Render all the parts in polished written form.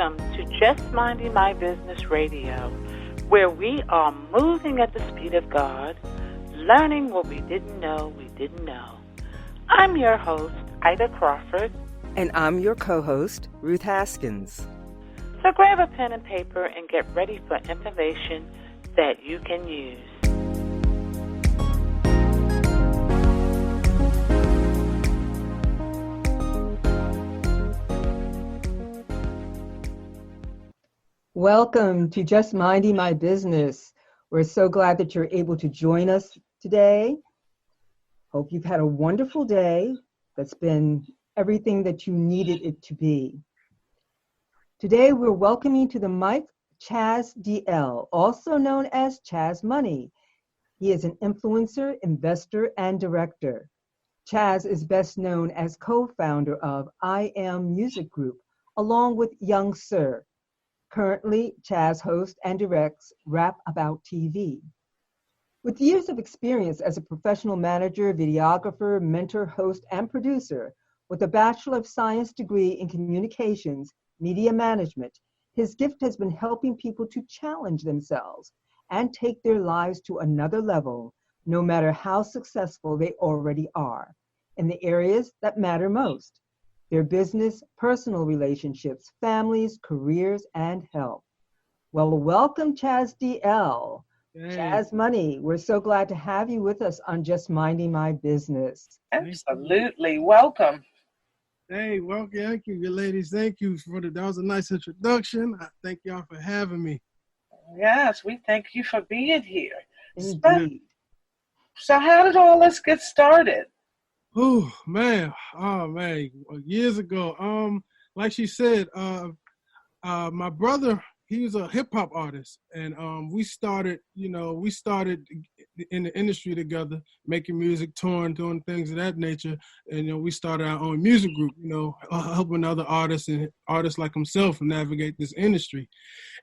Welcome to Just Minding My Business Radio, where we are moving at the speed of God, learning what we didn't know we didn't know. I'm your host, Ida Crawford. And I'm your co-host, Ruth Haskins. So grab a pen and paper and get ready for information that you can use. Welcome to Just Minding My Business. We're so glad that you're able to join us today. Hope you've had a wonderful day that's been everything that you needed it to be. Today, we're welcoming to the mic Chaz DL, also known as Chaz Money. He is an influencer, investor, and director. Chaz is best known as co-founder of I A.M Music Group, along with Young Sir. Currently, Chaz hosts and directs RapAboutTV. With years of experience as a professional manager, videographer, mentor, host, and producer, with a Bachelor of Science degree in communications, media management, his gift has been helping people to challenge themselves and take their lives to another level, no matter how successful they already are, in the areas that matter most: their business, personal relationships, families, careers, and health. Well, welcome, Chaz DL. Hey. Chaz Money, we're so glad to have you with us on Just Minding My Business. Absolutely. Welcome. Hey, well, thank you, ladies. Thank you that was a nice introduction. I thank y'all for having me. Yes, we thank you for being here. Indeed. So how did all this get started? Oh man, years ago. Like she said, my brother, he was a hip hop artist, and we started in the industry together, making music, touring, doing things of that nature. And we started our own music group, helping other artists and artists like himself navigate this industry.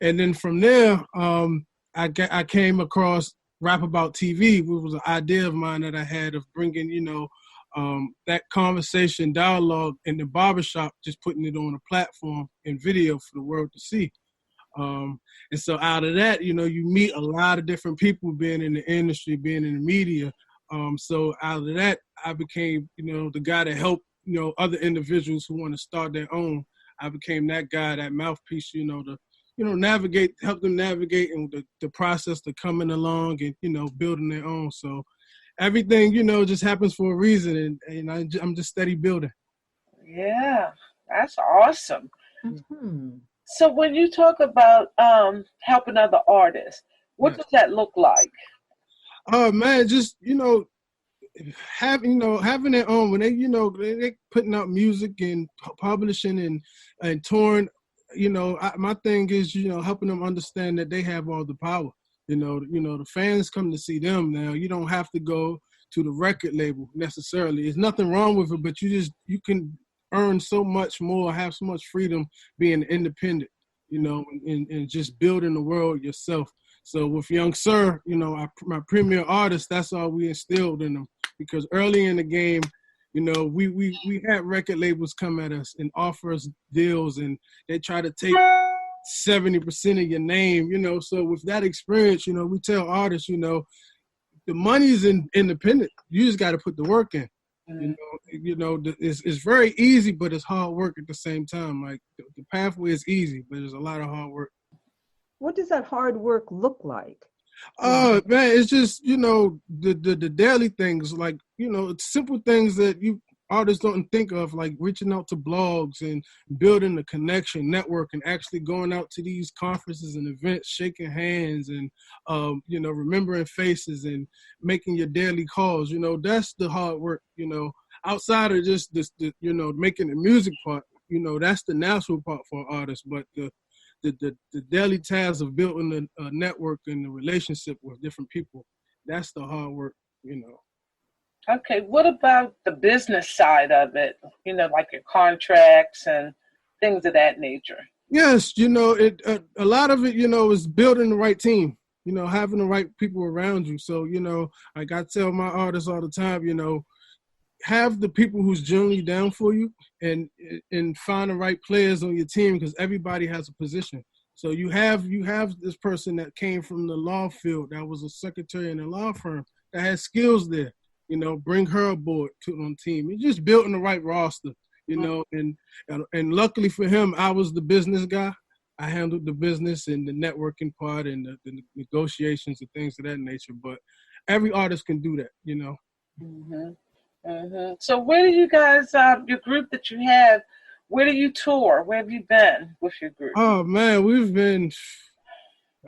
And then from there, I came across RapAboutTV, which was an idea of mine that I had of bringing, that conversation dialogue in the barbershop, just putting it on a platform in video for the world to see. And so out of that, you meet a lot of different people being in the industry, being in the media. So out of that, I became, the guy that helped, other individuals who want to start their own. I became that guy, that mouthpiece, to help them navigate and the process to coming along and, building their own. So everything, just happens for a reason, and I'm just steady building. Yeah, that's awesome. Mm-hmm. So when you talk about helping other artists, what does that look like? Oh man, just having their own, when they putting out music and publishing and touring. My thing is helping them understand that they have all the power. The fans come to see them now. You don't have to go to the record label necessarily. There's nothing wrong with it, but you can earn so much more, have so much freedom being independent, and just building the world yourself. So with Young Sir, my premier artist, that's all we instilled in them. Because early in the game, we had record labels come at us and offer us deals, and they try to take 70% of your name, So with that experience, we tell artists, the money is independent. You just got to put the work in. It's very easy, but it's hard work at the same time. Like the pathway is easy, but there's a lot of hard work. What does that hard work look like? Man, it's just, the daily things, like, it's simple things that artists don't think of, like reaching out to blogs and building the connection, network, and actually going out to these conferences and events, shaking hands and, remembering faces and making your daily calls. That's the hard work, outside of just this, making the music part, that's the natural part for artists. But the daily tasks of building a network and a relationship with different people, that's the hard work, Okay, what about the business side of it? Like your contracts and things of that nature. Yes, a lot of it, is building the right team, having the right people around you. So, like I tell my artists all the time, have the people who's generally down for you, and find the right players on your team, because everybody has a position. So you have this person that came from the law field, that was a secretary in a law firm, that has skills there. Bring her aboard on the team. You're just building the right roster. And luckily for him, I was the business guy. I handled the business and the networking part and the negotiations and things of that nature. But every artist can do that. Mm-hmm. Mm-hmm. So where do you guys, your group that you have, where do you tour? Where have you been with your group? Oh, man, we've been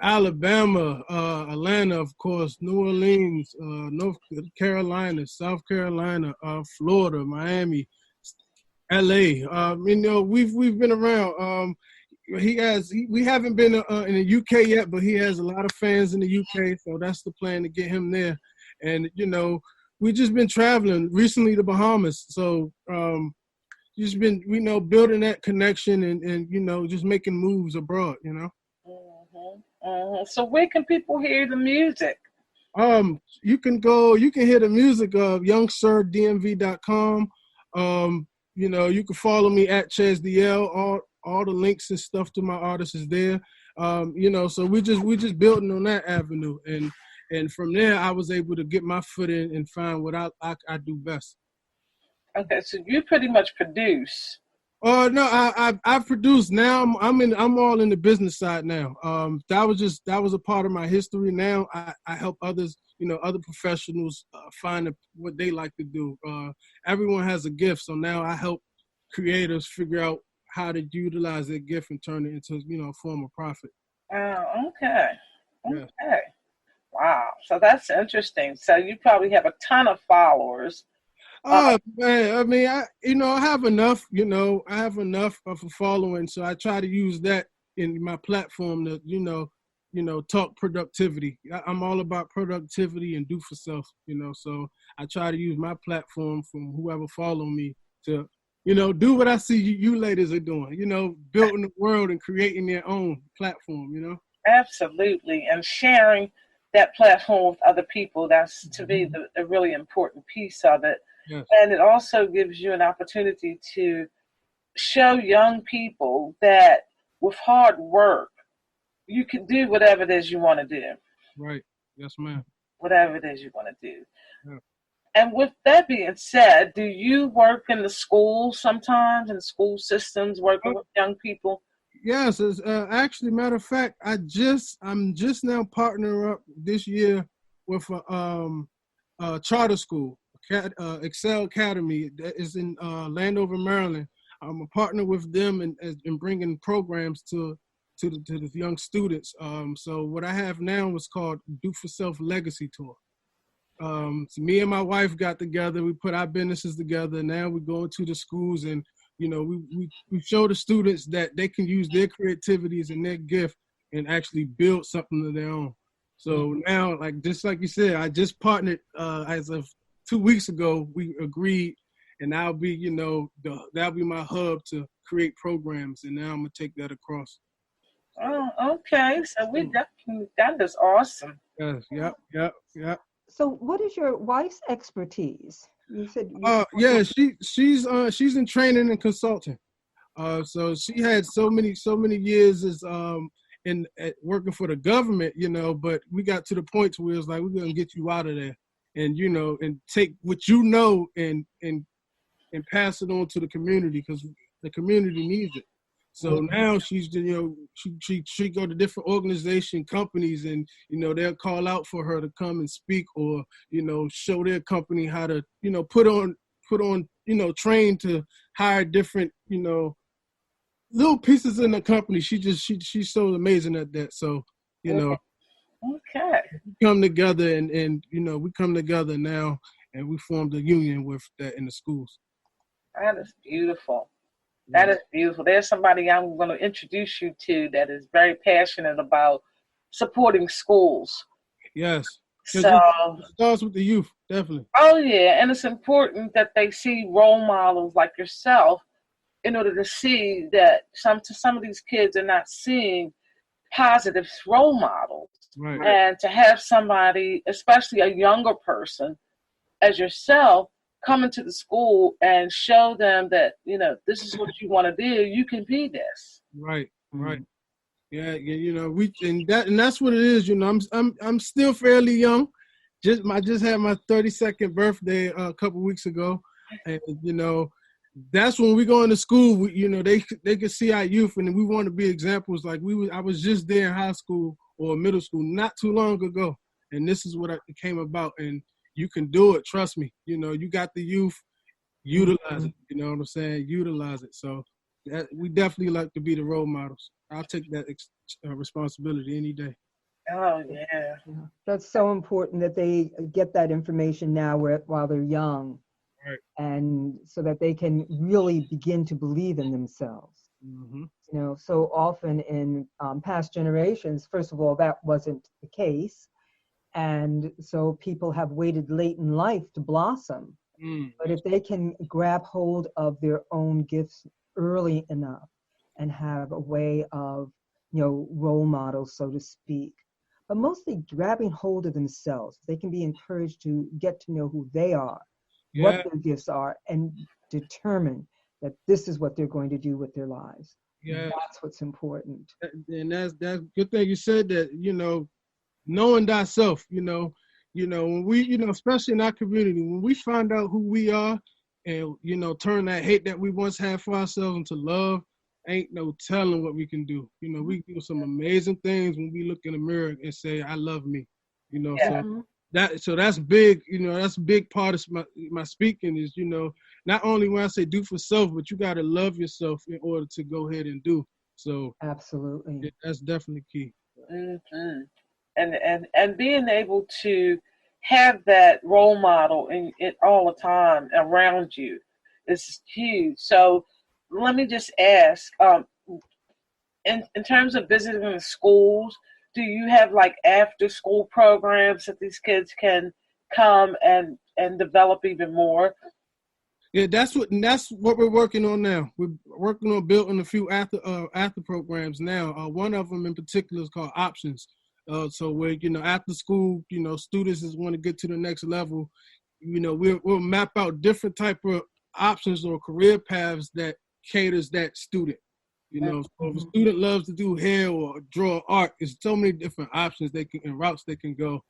Alabama, Atlanta, of course, New Orleans, North Carolina, South Carolina, Florida, Miami, LA. We've been around. We haven't been in the UK yet, but he has a lot of fans in the UK, so that's the plan, to get him there. And we just been traveling recently to Bahamas, so just been building that connection and just making moves abroad. Mm-hmm. Mm-hmm. So where can people hear the music? You can hear the music of youngsirdmv.com. You can follow me at ChezDL. All the links and stuff to my artists is there. So we just building on that avenue, and from there I was able to get my foot in and find what I do best. Okay, so you pretty much produce. No, I produce now. I'm all in the business side now. That was a part of my history. Now I help others, other professionals find what they like to do. Everyone has a gift, so now I help creators figure out how to utilize their gift and turn it into a form of profit. Okay. Yeah. Okay. Wow. So that's interesting. So you probably have a ton of followers. Oh man, I mean, I have enough. I have enough of a following, so I try to use that in my platform to talk productivity. I'm all about productivity and do for self. So I try to use my platform from whoever follow me to do what I see you ladies are doing. Building the world and creating their own platform. Absolutely, and sharing that platform with other people. That's to me the really important piece of it. Yes. And it also gives you an opportunity to show young people that with hard work, you can do whatever it is you want to do. Right. Yes, ma'am. Whatever it is you want to do. Yeah. And with that being said, do you work in the schools sometimes, in school systems, working with young people? Yes. It's, actually, matter of fact, I'm just now partnering up this year with a charter school. Excel Academy that is in Landover, Maryland. I'm a partner with them in bringing programs to the young students. So what I have now is called Do for Self Legacy Tour. So me and my wife got together. We put our businesses together. Now we go into the schools and we show the students that they can use their creativities and their gift and actually build something of their own. So now, just like you said, I just partnered as of 2 weeks ago. We agreed, and that'll be that'll be my hub to create programs, and now I'm gonna take that across. Oh, okay. So that is awesome. Yes, yep. So what is your wife's expertise? You said she's in training and consulting. So she had so many years as working for the government, but we got to the point where it was like, we're gonna get you out of there and and take what and pass it on to the community, because the community needs it. So now she's she go to different organization companies, and they'll call out for her to come and speak, or show their company how to put on train to hire different little pieces in the company. She's so amazing at that. So okay, we come together and we come together now, and we formed a union with that in the schools. That is beautiful. That is beautiful. There's somebody I'm going to introduce you to that is very passionate about supporting schools. Yes. So it starts with the youth, definitely. Oh yeah, and it's important that they see role models like yourself in order to see that some of these kids are not seeing positive role models. Right. And to have somebody, especially a younger person as yourself, come into the school and show them that, this is what you want to do. You can be this. Right. Yeah, and that's what it is. I'm still fairly young. I just had my 32nd birthday a couple weeks ago, and that's when we go into school. They could see our youth, and we want to be examples. Like I was just there in high school or middle school not too long ago, and this is what it came about. And you can do it. Trust me. You got the youth. Utilize it. You know what I'm saying? Utilize it. So we definitely like to be the role models. I'll take that responsibility any day. Oh, yeah. That's so important that they get that information now while they're young. Right. And so that they can really begin to believe in themselves. Mm-hmm. So often in past generations, first of all, that wasn't the case. And so people have waited late in life to blossom. But if they can grab hold of their own gifts early enough and have a way of, role models, so to speak, but mostly grabbing hold of themselves, they can be encouraged to get to know who they are, what their gifts are, and determine that this is what they're going to do with their lives. Yeah, that's what's important. And that's good thing you said that. Knowing thyself. When we, especially in our community, when we find out who we are, and turn that hate that we once had for ourselves into love, ain't no telling what we can do. We do some amazing things when we look in the mirror and say, "I love me." So that's big. That's a big part of my speaking is, not only when I say do for self, but you got to love yourself in order to go ahead and do. So absolutely, that's definitely key. Mm-hmm. And being able to have that role model in it all the time around you is huge. So let me just ask, in terms of visiting the schools, do you have like after school programs that these kids can come and develop even more? Yeah, that's what we're working on now. We're working on building a few after programs now. One of them in particular is called Options. So where, after school, students want to get to the next level, we'll map out different type of options or career paths that caters that student. So if a student loves to do hair or draw art, there's so many different options and routes they can go.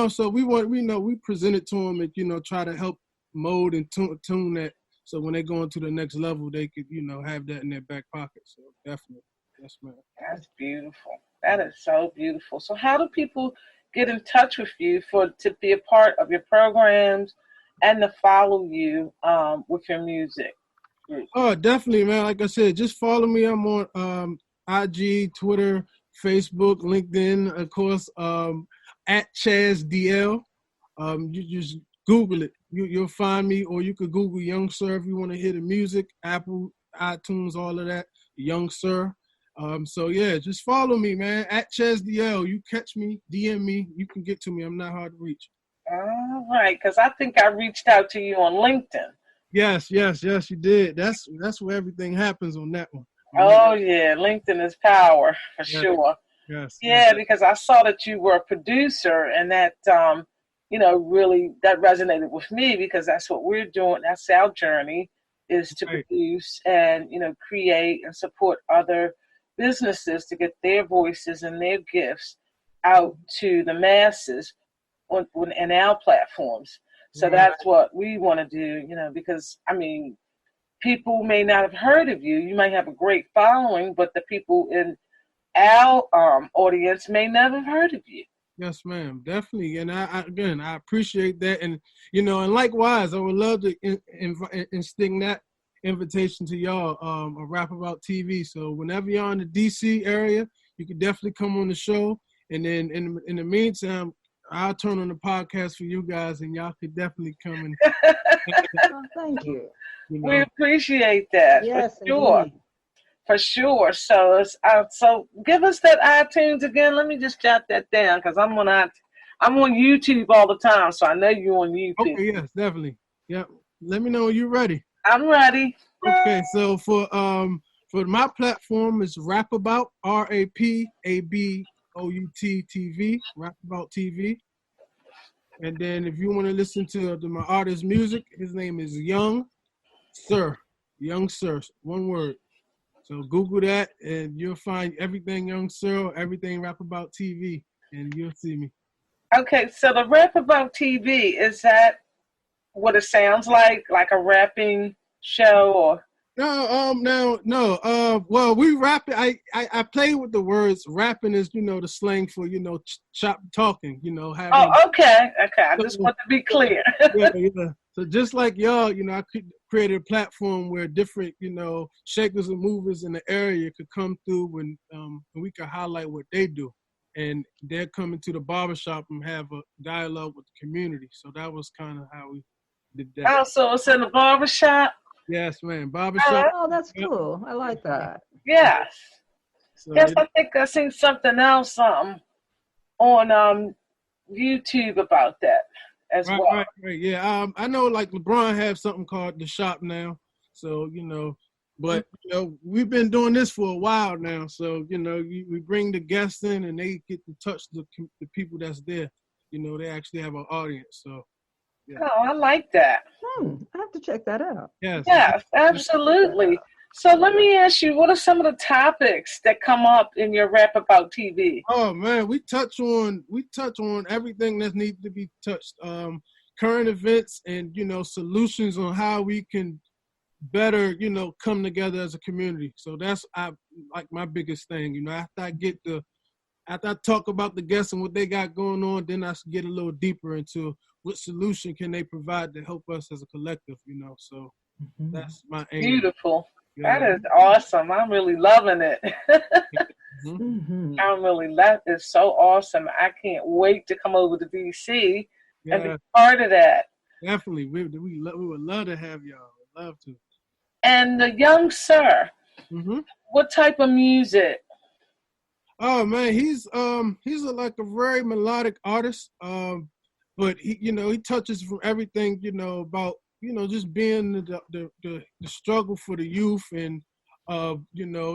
So we present it to them and, try to help mold and tune that. So when they go into the next level, they could, have that in their back pocket. So definitely. Yes, ma'am. That's beautiful. That is so beautiful. So how do people get in touch with you to be a part of your programs and to follow you with your music? Oh, definitely, man. Like I said, just follow me. I'm on IG, Twitter, Facebook, LinkedIn, of course, at ChazDL. You just Google it. You'll find me, or you could Google Young Sir if you want to hear the music, Apple, iTunes, all of that, Young Sir. So yeah, just follow me, man, at ChazDL. You catch me, DM me, you can get to me. I'm not hard to reach. All right, because I think I reached out to you on LinkedIn. Yes, you did. That's where everything happens on that one. Oh yeah, LinkedIn is power for sure. Yes. Yeah, because I saw that you were a producer, and that really that resonated with me because that's what we're doing. That's our journey, is to produce and create and support other businesses to get their voices and their gifts out to the masses in our platforms. So that's what we want to do, because people may not have heard of you. You might have a great following, but the people in our audience may never have heard of you. Yes, ma'am, definitely. And I appreciate that. And, and likewise, I would love to instinct that invitation to y'all, a Rap About TV. So whenever you're in the DC area, you can definitely come on the show. And then in the meantime, I'll turn on the podcast for you guys, and y'all could definitely come and. Thank you. We appreciate that. Yes, for sure. Indeed. For sure. So, so give us that iTunes again. Let me just jot that down because I'm on YouTube all the time, so I know you're on YouTube. Okay, yes, definitely. Yep. Let me know when you're ready. I'm ready. Okay, so for my platform is RapAbout, RapAbout TV, RapAbout TV. And then if you want to listen to my artist's music, his name is Young Sir. Young Sir, one word. So Google that, and you'll find everything Young Sir, or everything Rap About TV, and you'll see me. Okay, so the Rap About TV, is that what it sounds like a rapping show, or? No. Well, we rap it. I play with the words. Rapping is, the slang for, chop talking. Having. Oh, okay. I just want to be clear. Yeah. So just like y'all, I created a platform where different, shakers and movers in the area could come through and we could highlight what they do. And they're coming to the barbershop and have a dialogue with the community. So that was kind of how we did that. Oh, so it's in the barbershop? Yes, man. Barbershop. Oh, that's cool. I like that. Yes. So Yes, I think I seen something else on YouTube about that as well. Right. Yeah. I know like LeBron have something called The Shop now. So, but, we've been doing this for a while now. So, we bring the guests in and they get to touch the people that's there. They actually have an audience. So, yeah. Oh, I like that. I have to check that out. Yes, absolutely. So let me ask you, what are some of the topics that come up in your Rap About TV? Oh man, we touch on everything that needs to be touched. Current events and solutions on how we can better come together as a community. So that's like my biggest thing. After I talk about the guests and what they got going on, then I get a little deeper into what solution can they provide to help us as a collective, So that's my aim. Beautiful. Yeah. That is awesome. I'm really loving it. That is so awesome. I can't wait to come over to DC and be part of that. Definitely. We would love to have y'all. We'd love to. And the Young Sir, what type of music? Oh man, he's like a very melodic artist. But he touches from everything, about, just being the struggle for the youth and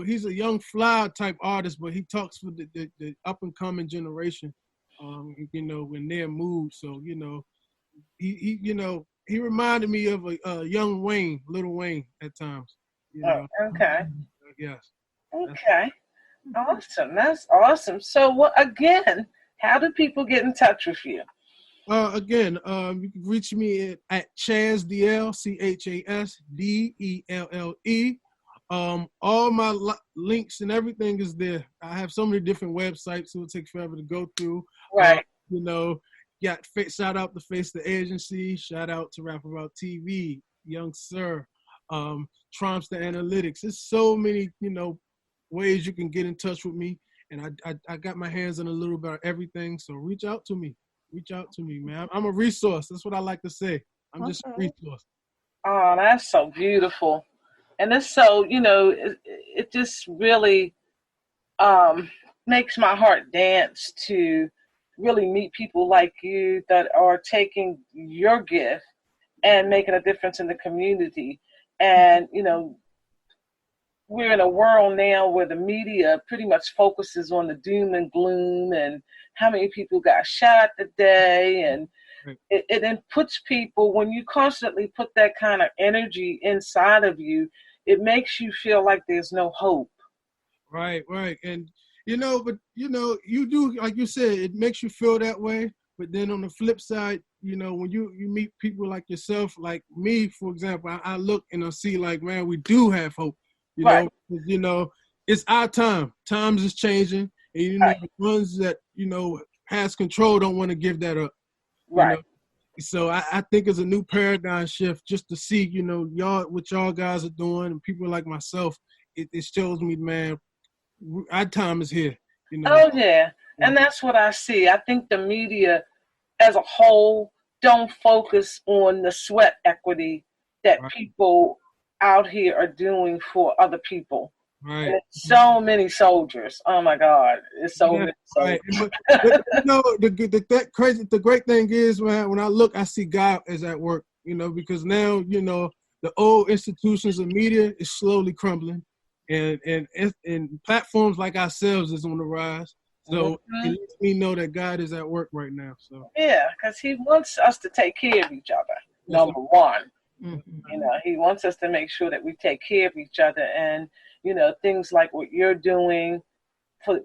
he's a young fly type artist, but he talks for the up and coming generation, when they're moved. So, he reminded me of a young Wayne, Little Wayne at times. Okay. Yes. Okay. Awesome. That's awesome. So, again, how do people get in touch with you? Again, you can reach me at ChazDelle, ChasDelle. All my links and everything is there. I have so many different websites, so it'll take forever to go through. Right. Shout out to Face the Agency. Shout out to Rap About TV, Young Sir, Trumpster Analytics. There's so many, ways you can get in touch with me. And I got my hands on a little bit of everything. So reach out to me. Reach out to me, man. I'm a resource. That's what I like to say. I'm just a resource. Oh, that's so beautiful. And it's so, it just really makes my heart dance to really meet people like you that are taking your gift and making a difference in the community. And, we're in a world now where the media pretty much focuses on the doom and gloom and how many people got shot today. And it then puts people, when you constantly put that kind of energy inside of you, it makes you feel like there's no hope. Right. And, you do, like you said, it makes you feel that way. But then on the flip side, when you meet people like yourself, like me, for example, I look and I see like, man, we do have hope. It's our time. Times is changing. And, the ones that, has control don't want to give that up. Right. So I think it's a new paradigm shift just to see, what y'all guys are doing and people like myself. It shows me, man, our time is here. Oh, yeah. And that's what I see. I think the media as a whole don't focus on the sweat equity that people out here are doing for other people. Right. And so many soldiers. Oh my God, it's so many soldiers. Right. But, the great thing is, man, when I look, I see God is at work. Because now the old institutions of media is slowly crumbling, and platforms like ourselves is on the rise. So it lets me know that God is at work right now. So yeah, because He wants us to take care of each other. Yes, Number one, Mm-hmm. He wants us to make sure that we take care of each other, and things like what you're doing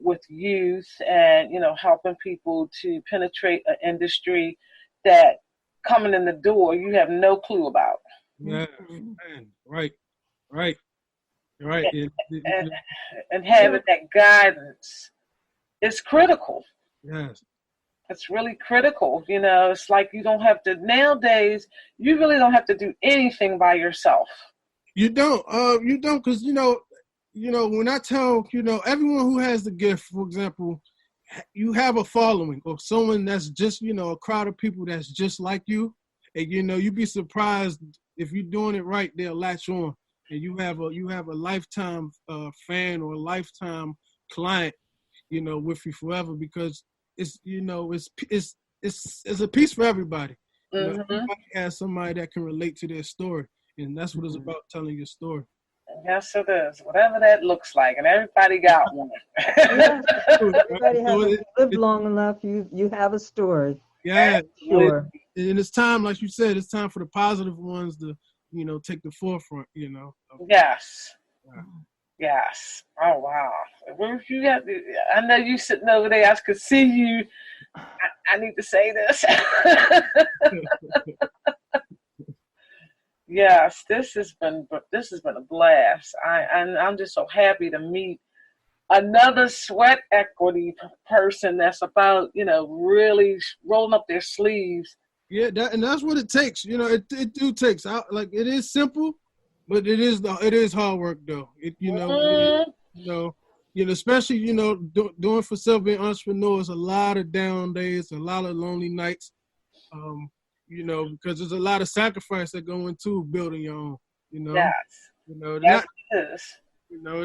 with youth, and helping people to penetrate an industry that coming in the door you have no clue about. yeah, man, right. And having that guidance is critical. Yes. It's really critical. It's like you don't have to, nowadays, you really don't have to do anything by yourself. You don't, because when I tell, everyone who has the gift, for example, you have a following or someone that's just, a crowd of people that's just like you, and you'd be surprised if you're doing it right, they'll latch on, and you have a lifetime fan or a lifetime client, with you forever, because it's a piece for everybody. Everybody has somebody that can relate to their story. And that's what it's about, telling your story. Yes, it is. Whatever that looks like. And everybody got one. Yes, everybody has if you live long enough, you have a story. Yeah. Sure. And it's time, like you said, it's time for the positive ones to, take the forefront, Yes. Yeah. Yes. Oh, wow. Well, I know you sitting over there. I could see you. I need to say this. Yes, this has been a blast. I'm just so happy to meet another sweat equity person that's about really rolling up their sleeves. Yeah, and that's what it takes. It do takes. It is simple, but it is hard work though. Especially doing for self, being entrepreneurs, a lot of down days, a lot of lonely nights. Because there's a lot of sacrifice that go into building your own. Yes. Yes, it is.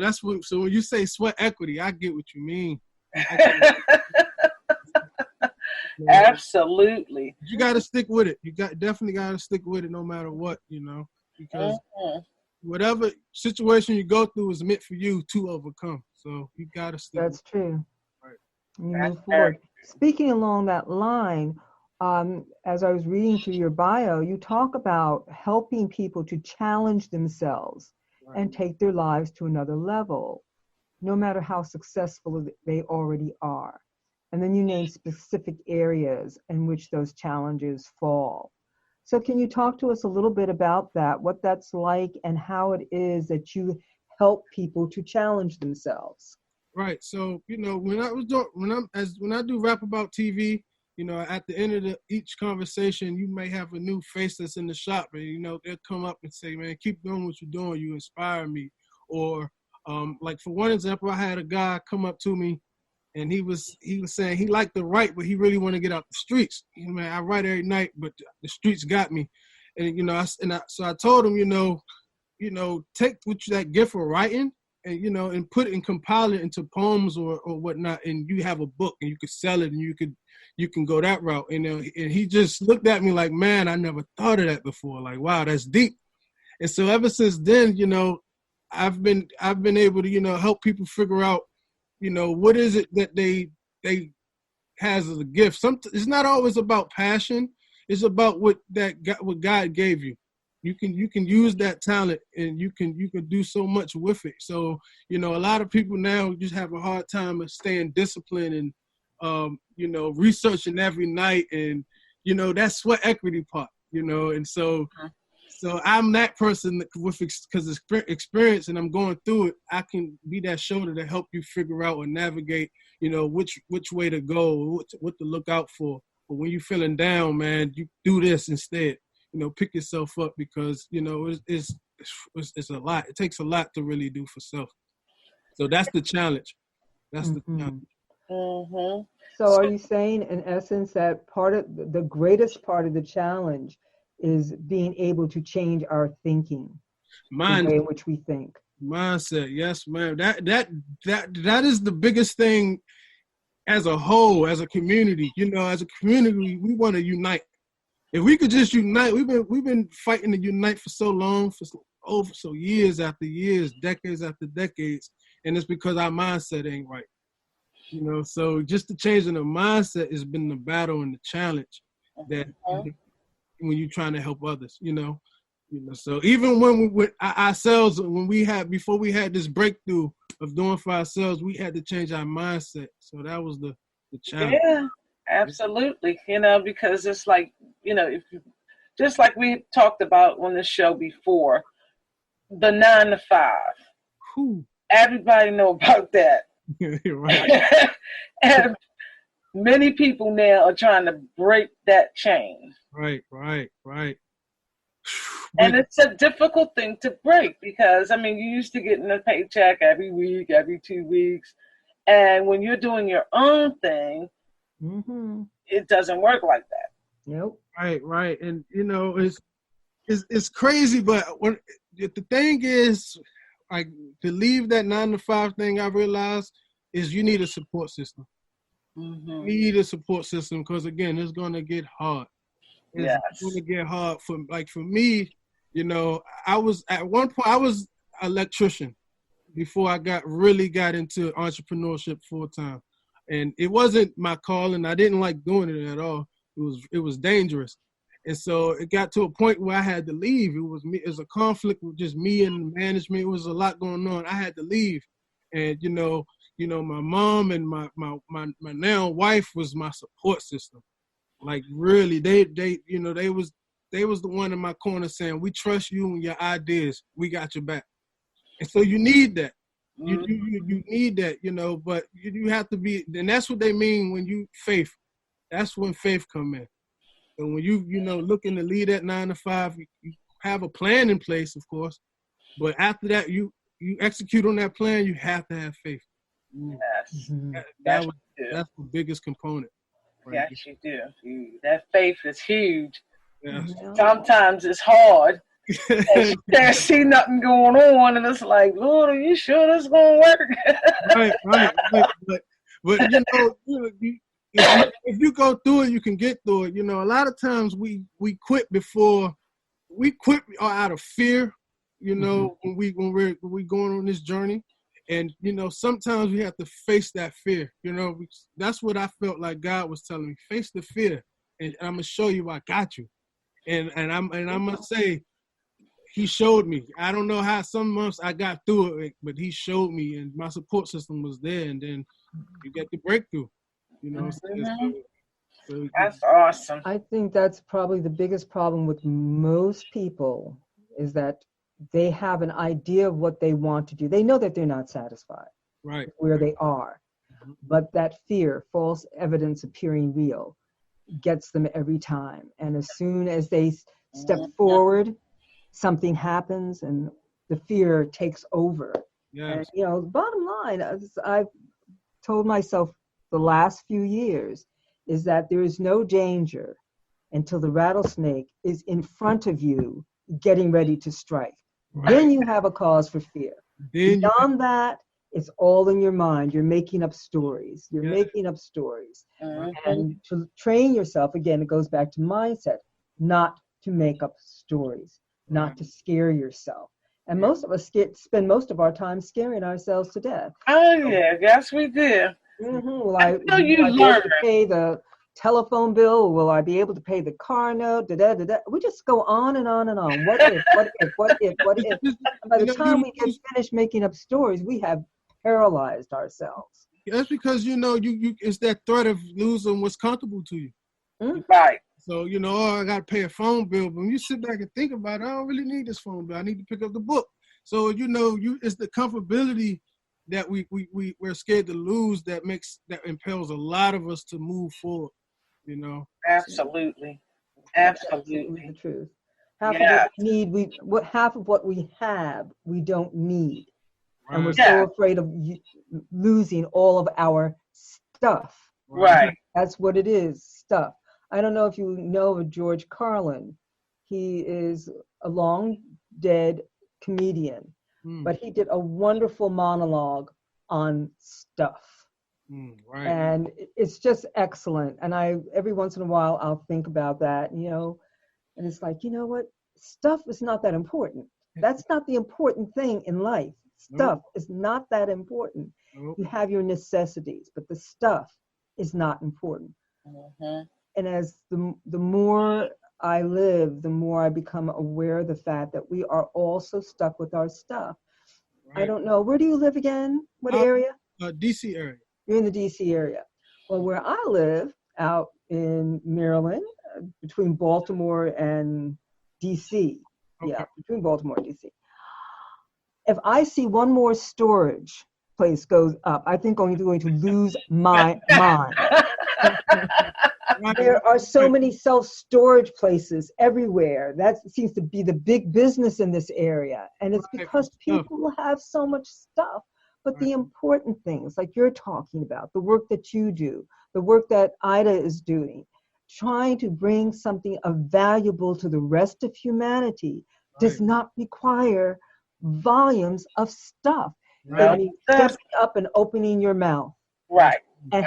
That's what. So when you say sweat equity, I get what you mean. Absolutely. You got to stick with it. You definitely got to stick with it, no matter what. Because whatever situation you go through is meant for you to overcome. So you got to stick. That's true. Right. You move forward. Speaking along that line. As I was reading through your bio, you talk about helping people to challenge themselves and take their lives to another level, no matter how successful they already are. And then you name specific areas in which those challenges fall. So can you talk to us a little bit about that, what that's like, and how it is that you help people to challenge themselves? Right. So, when I do Rap About TV, at the end of each conversation, you may have a new face that's in the shop, and they'll come up and say, "Man, keep doing what you're doing. You inspire me." Or, like for one example, I had a guy come up to me, and he was saying he liked to write, but he really want to get out the streets. Man, I write every night, but the streets got me, and so I told him, take that gift of writing. And and put it and compile it into poems or whatnot, and you have a book and you could sell it and you can go that route. And he just looked at me like, man, I never thought of that before. Like, wow, that's deep. And so ever since then, I've been able to help people figure out, what is it that they has as a gift. It's not always about passion. It's about what God gave you. You can use that talent and you can do so much with it. So, a lot of people now just have a hard time of staying disciplined and, researching every night and, that sweat equity part, and so I'm that person because experience and I'm going through it, I can be that shoulder to help you figure out or navigate, which way to go, what to look out for. But when you're feeling down, man, you do this instead. Pick yourself up because, it's a lot. It takes a lot to really do for self. So that's the challenge. That's the challenge. Mm-hmm. So are you saying, in essence, that the greatest part of the challenge is being able to change our thinking, the way in which we think? Mindset, yes, ma'am. That is the biggest thing as a whole, as a community. As a community, we want to unite. If we could just unite, we've been fighting to unite for so long, so years after years, decades after decades, and it's because our mindset ain't right. You know, so just the changing the mindset has been the battle and the challenge that when you're trying to help others, you know. So even when we ourselves, before we had this breakthrough of doing for ourselves, we had to change our mindset. So that was the challenge. Yeah, absolutely. You know, because it's like, you know, just like we talked about on the show before, the 9 to 5. Whew. Everybody know about that. Right. And many people now are trying to break that chain. Right. And it's a difficult thing to break because, I mean, you used to getting a paycheck every week, every 2 weeks. And when you're doing your own thing, it doesn't work like that. Nope. Right. And, you know, it's crazy, but the thing is, like, to leave that 9 to 5 thing, I realized, is you need a support system. You need a support system because, again, it's going to get hard. It's going to get hard. For me, you know, at one point, I was an electrician before I really got into entrepreneurship full time. And it wasn't my calling. I didn't like doing it at all. It was dangerous. And so it got to a point where I had to leave. It was a conflict with just me and management. It was a lot going on. I had to leave. And, you know, my mom and my now wife was my support system. Like, really, they was the one in my corner saying, we trust you and your ideas. We got your back. And so you need that. You need that, you know, but you have to be, and that's what they mean when you faith. That's when faith come in. And when you looking to lead that 9 to 5, you have a plan in place, of course. But after that, you execute on that plan, you have to have faith. Yes. That's the biggest component. Right? Yes, you do. That faith is huge. Yes. Sometimes it's hard. And you can't see nothing going on, and it's like, Lord, are you sure this is gonna work? Right. But you know, if you go through it, you can get through it. You know, a lot of times we quit out of fear. You know, when we're going on this journey, and you know, sometimes we have to face that fear. You know, that's what I felt like God was telling me: face the fear, and I'm gonna show you I got you. And I must say, He showed me. I don't know how some months I got through it, but He showed me, and my support system was there. And then you get the breakthrough. You know, so that's awesome. I think that's probably the biggest problem with most people is that they have an idea of what they want to do. They know that they're not satisfied where they are, but that fear, false evidence appearing real, gets them every time. And as soon as they step forward, something happens and the fear takes over. Yes. And, you know, bottom line, as I've told myself the last few years, is that there is no danger until the rattlesnake is in front of you getting ready to strike. Right. Then you have a cause for fear. Beyond that, it's all in your mind. You're making up stories. And to train yourself, again, it goes back to mindset, not to make up stories, not to scare yourself. And most of us spend most of our time scaring ourselves to death. Oh, yeah. Yes, we do. Will I be able to pay the telephone bill? Will I be able to pay the car note? We just go on and on and on. What if? And by the time we get finished making up stories, we have paralyzed ourselves. That's because, you know, you it's that threat of losing what's comfortable to you. Right. So, you know, I got to pay a phone bill. But when you sit back and think about it, I don't really need this phone bill. I need to pick up the book. So, you know, it's the comfortability that we're scared to lose that impels a lot of us to move forward, you know. Absolutely. The truth. Half of what we have, we don't need. Right. And we're so afraid of losing all of our stuff. Right. That's what it is, stuff. I don't know if you know of George Carlin. He is a long dead comedian, but he did a wonderful monologue on stuff. Right. And it's just excellent. And every once in a while, I'll think about that, you know, and it's like, you know what? Stuff is not that important. That's not the important thing in life. Stuff is not that important. Nope. You have your necessities, but the stuff is not important. Mm-hmm. And as the more I live, the more I become aware of the fact that we are also stuck with our stuff. Right. I don't know. Where do you live again? What area? DC area. You're in the DC area. Well, where I live, out in Maryland, between Baltimore and DC. Okay. Yeah, between Baltimore and DC. If I see one more storage place goes up, I think I'm going to lose my mind. There are so many self-storage places everywhere. That seems to be the big business in this area. And it's because people have so much stuff. But the important things, like you're talking about, the work that you do, the work that Ida is doing, trying to bring something of valuable to the rest of humanity does not require volumes of stuff. Right. It means stepping up and opening your mouth. Right. And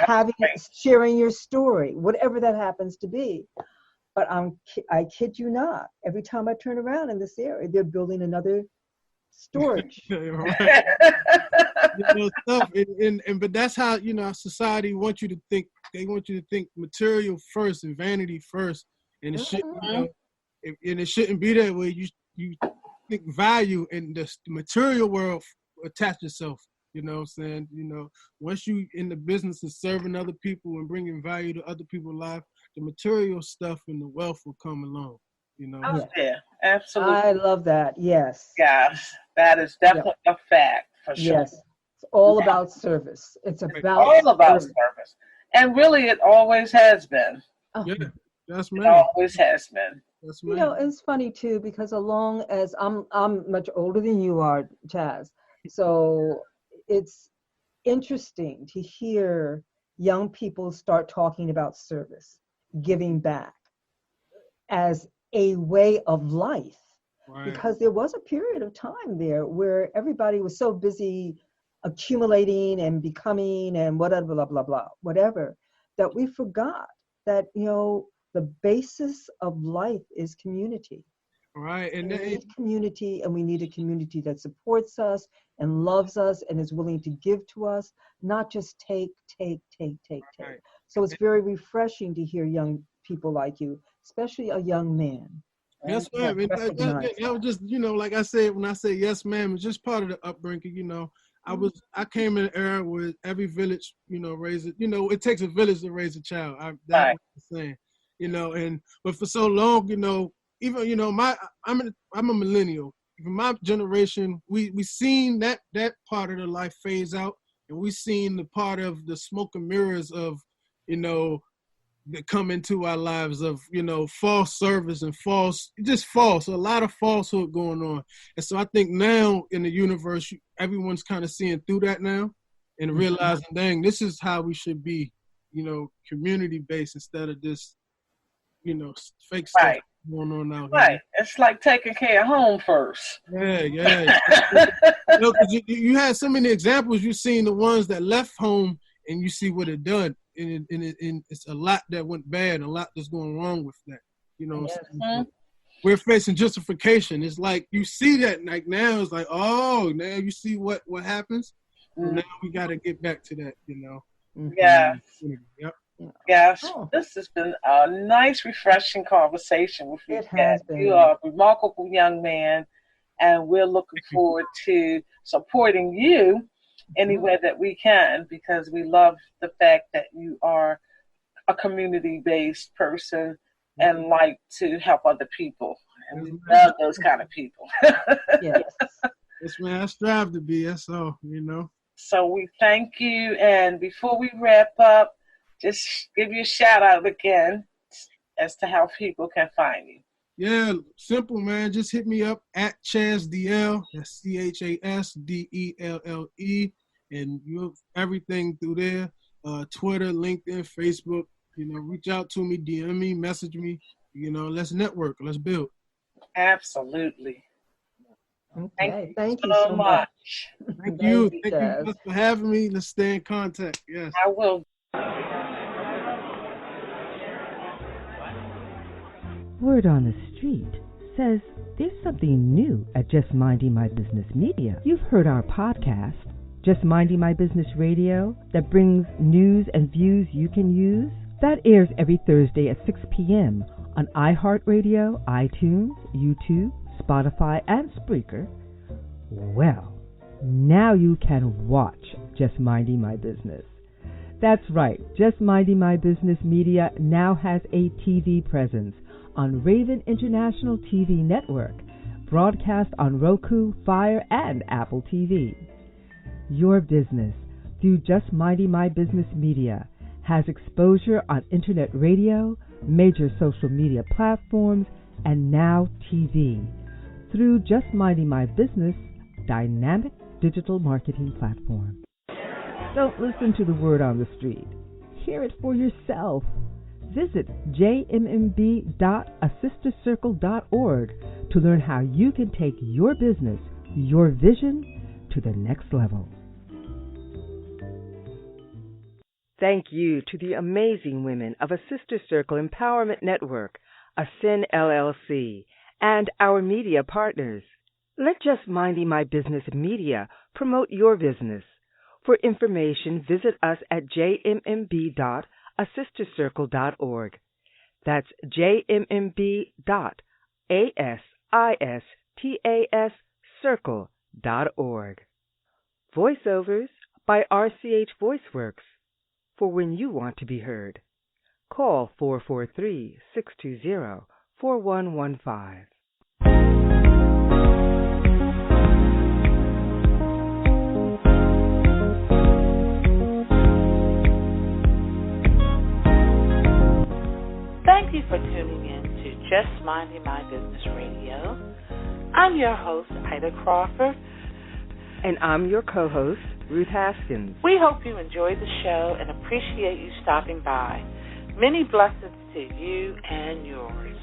sharing your story, whatever that happens to be. But I kid you not, every time I turn around in this area, they're building another storage. Right. But that's how, our society wants you to think. They want you to think material first and vanity first, and it shouldn't. And it shouldn't be that way. You think value in the material world attach yourself. You know what I'm saying? Once you in the business of serving other people and bringing value to other people's life, the material stuff and the wealth will come along. Oh, yeah, absolutely. I love that. Yes. Yes, that is definitely a fact for sure. Yes. It's all about service. It's all about service. And really, it always has been. Oh. Yeah, that's it always has been. That's it's funny too, because along as I'm much older than you are, Chaz, so it's interesting to hear young people start talking about service, giving back as a way of life. Right. Because there was a period of time there where everybody was so busy accumulating and becoming and whatever, blah, blah, blah, whatever, that we forgot that, the basis of life is community. Right. And we need community, and we need a community that supports us and loves us and is willing to give to us, not just take. Right. So it's very refreshing to hear young people like you, especially a young man. Yes, ma'am. That was just, like I said, when I say yes, ma'am, it's just part of the upbringing, I came in an era where every village, raised it, it takes a village to raise a child. That's what I'm saying, but for so long, even, I'm a millennial. Even my generation, we seen that part of the life phase out, and we seen the part of the smoke and mirrors of, that come into our lives of, false service and false, a lot of falsehood going on. And so I think now in the universe, everyone's kind of seeing through that now and realizing, dang, this is how we should be, community-based instead of this, fake stuff going on out here. Right. It's like taking care of home first. Yeah. Cause you had so many examples. You've seen the ones that left home and you see what it done. And it's a lot that went bad, a lot that's going wrong with that. We're facing justification. It's like you see that like now. It's like, oh, now you see what happens. Mm-hmm. Now we got to get back to that. Yeah. Yep. Yes. This has been a nice, refreshing conversation with you. You are a remarkable young man, and we're looking forward to supporting you any way that we can, because we love the fact that you are a community-based person and like to help other people. And we love those kind of people. Yes. Yes, man. I strive to be. That's all, So we thank you. And before we wrap up, just give you a shout out again as to how people can find you. Yeah, simple, man. Just hit me up at ChazDL. That's ChasDelle. And you everything through there. Twitter, LinkedIn, Facebook. Reach out to me, DM me, message me. Let's network. Let's build. Absolutely. Okay. Thank you so much. Thank you. Thank you for having me. Let's stay in contact. Yes. I will. Word on the street says there's something new at Just Minding My Business Media. You've heard our podcast, Just Minding My Business Radio that brings news and views you can use? That airs every Thursday at 6 p.m. on iHeartRadio, iTunes, YouTube, Spotify, and Spreaker. Well, now you can watch Just Minding My Business. That's right, Just Minding My Business Media now has a TV presence on Raven International TV Network, broadcast on Roku, Fire, and Apple TV. Your business, through Just Minding My Business Media, has exposure on internet radio, major social media platforms, and now TV, through Just Minding My Business dynamic digital marketing platform. Don't listen to the word on the street. Hear it for yourself. Visit jmb.assistercircle.org to learn how you can take your business, your vision, to the next level. Thank you to the amazing women of A Sister Circle Empowerment Network, ASCEN LLC, and our media partners. Let Just Minding My Business Media promote your business. For information, visit us at jmb.assistercircle.org. That's jmb.assistercircle.org. Voiceovers by RCH VoiceWorks. For when you want to be heard. Call 443-620-4115. Thank you for tuning in to Just Minding My Business Radio. I'm your host, Ida Crawford. And I'm your co-host, Ruth Haskins. We hope you enjoyed the show and appreciate you stopping by. Many blessings to you and yours.